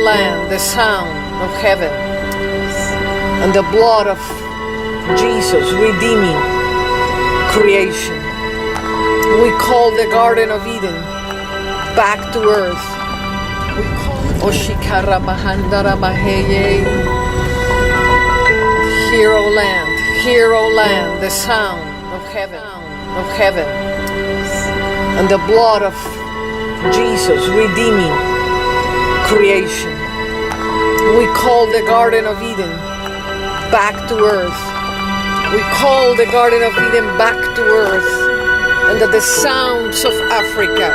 land, the sound of heaven, and the blood of Jesus redeeming creation. We call the Garden of Eden back to earth. We call Oshikara Mahandara Maheye. Hear, O land, the sound of heaven, and the blood of Jesus redeeming creation. We call the Garden of Eden back to earth. We call the Garden of Eden back to earth, and that the sounds of Africa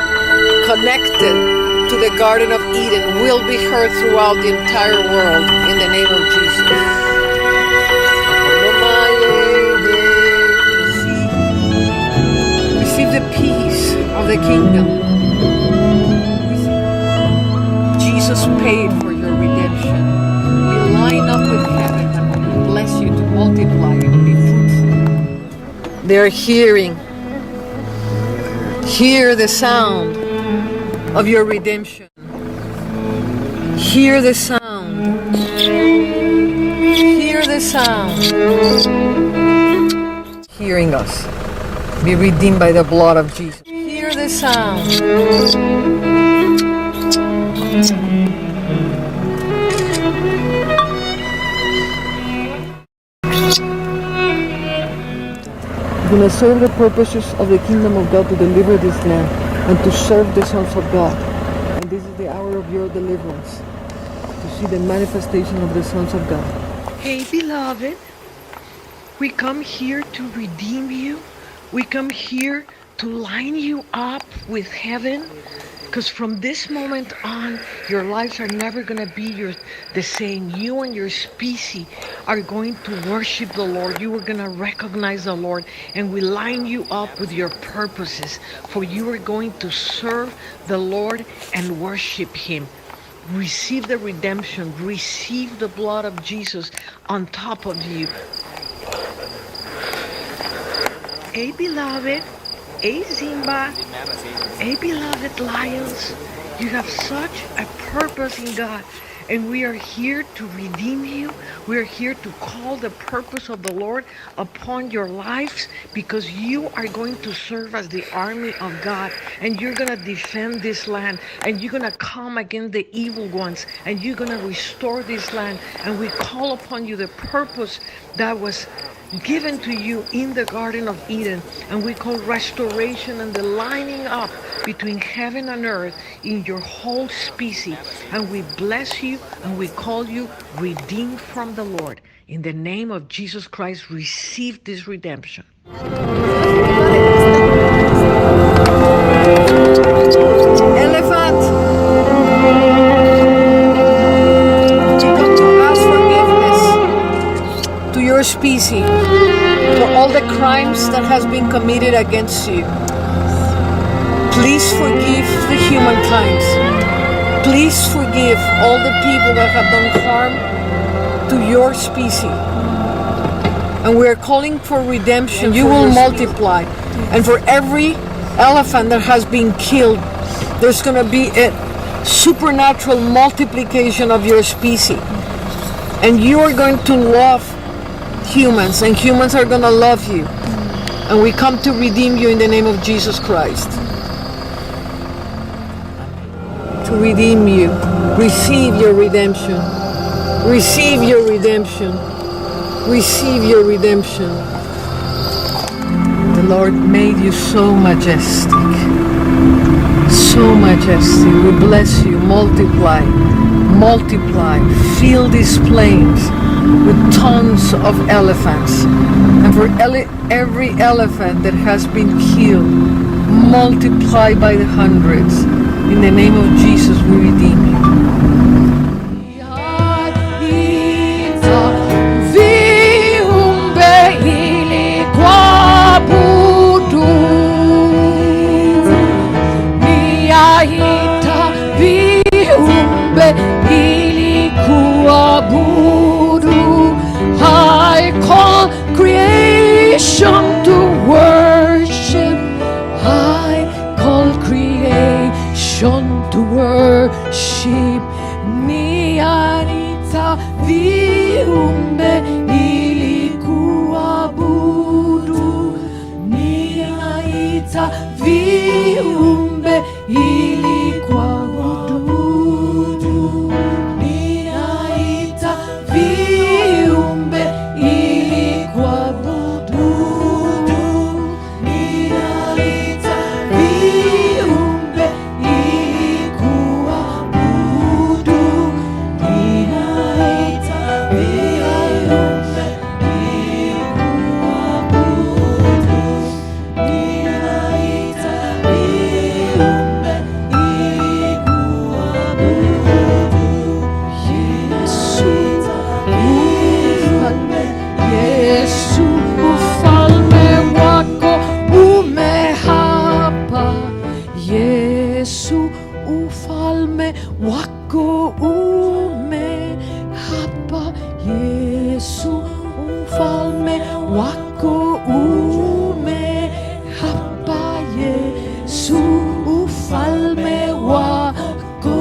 connected to the Garden of Eden will be heard throughout the entire world in the name of Jesus. Receive the peace of the kingdom. Jesus paid for your redemption. We line up with heaven and we bless you to multiply and be fruitful. They're hearing. Hear the sound of your redemption. Hear the sound. Hear the sound. Hearing us. Be redeemed by the blood of Jesus. Hear the sound. We're going to serve the purposes of the kingdom of God to deliver this land and to serve the sons of God. And this is the hour of your deliverance, to see the manifestation of the sons of God. Hey, beloved, we come here to redeem you. We come here to line you up with heaven, because from this moment on, your lives are never going to be the same. You and your species are going to worship the Lord. You are going to recognize the Lord, and we line you up with your purposes, for you are going to serve the Lord and worship Him. Receive the redemption. Receive the blood of Jesus on top of you. Hey, beloved. Hey, Simba. Hey, beloved lions. You have such a purpose in God. And we are here to redeem you. We are here to call the purpose of the Lord upon your lives, because you are going to serve as the army of God. And you're going to defend this land. And you're going to come against the evil ones. And you're going to restore this land. And we call upon you the purpose that was given to you in the Garden of Eden, and we call restoration and the lining up between heaven and earth in your whole species. And we bless you and we call you redeemed from the Lord. In the name of Jesus Christ, receive this redemption. Elephant, we come to ask forgiveness to your species for all the crimes that has been committed against you. Please forgive the humankind. Please forgive all the people that have done harm to your species. And we are calling for redemption. You will multiply. And for every elephant that has been killed, there's going to be a supernatural multiplication of your species. And you are going to love humans, and humans are going to love you. And we come to redeem you in the name of Jesus Christ. To redeem you. Receive your redemption. Receive your redemption. Receive your redemption. The Lord made you so majestic. So majestic. We bless you. Multiply. Multiply. Fill these plains with tons of elephants. And for every elephant that has been killed, multiply by the hundreds. In the name of Jesus, we redeem you. I call creation to worship. I call creation to worship me. Yesu ufalme wako umehapa. Yesu ufalme wako umehapa. Yesu ufalme wako umehapa. Yesu ufalme wako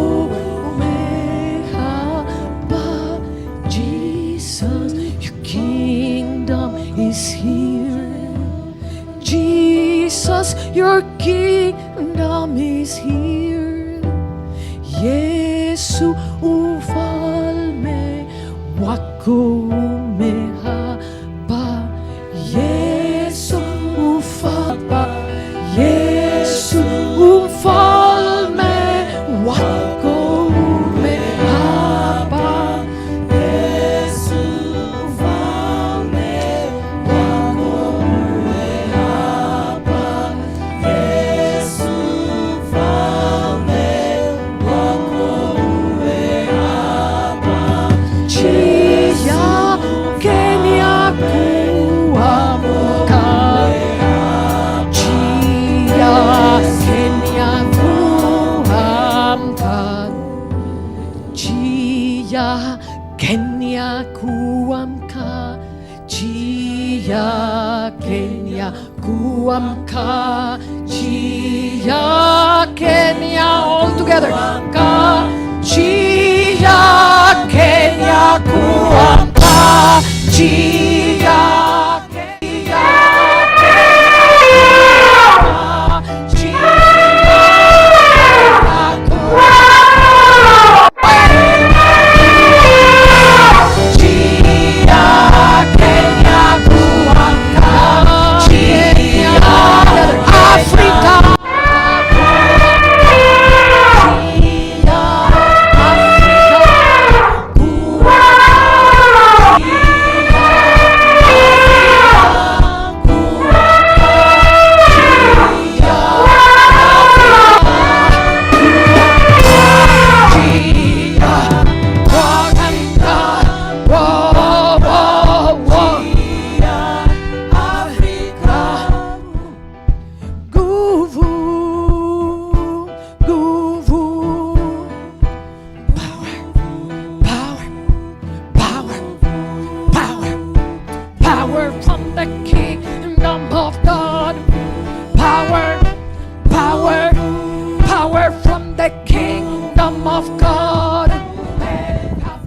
umehapa. Jesus, your kingdom is here. Jesus, your kingdom is here. Yesu ufalme wako umehapa. Yesu ufalme, Yesu ufalme wako umehapa. Yesu ufalme wako umehapa. Yesu ufalme wako umehapa. Chia Kenya kuamka. Chia Kenya kuamka. Chia Kenya kuamka. Chia Kenya kuamka. Chia Kenya all together. Chia Kenya kuamka. Chia Kenya África. Power from the kingdom of God. Power, power, power from the kingdom of God.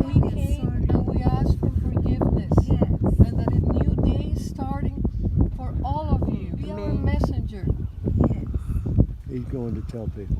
We came and we asked for forgiveness, and that a new day is starting for all of you. Be our messenger. He's going to tell people.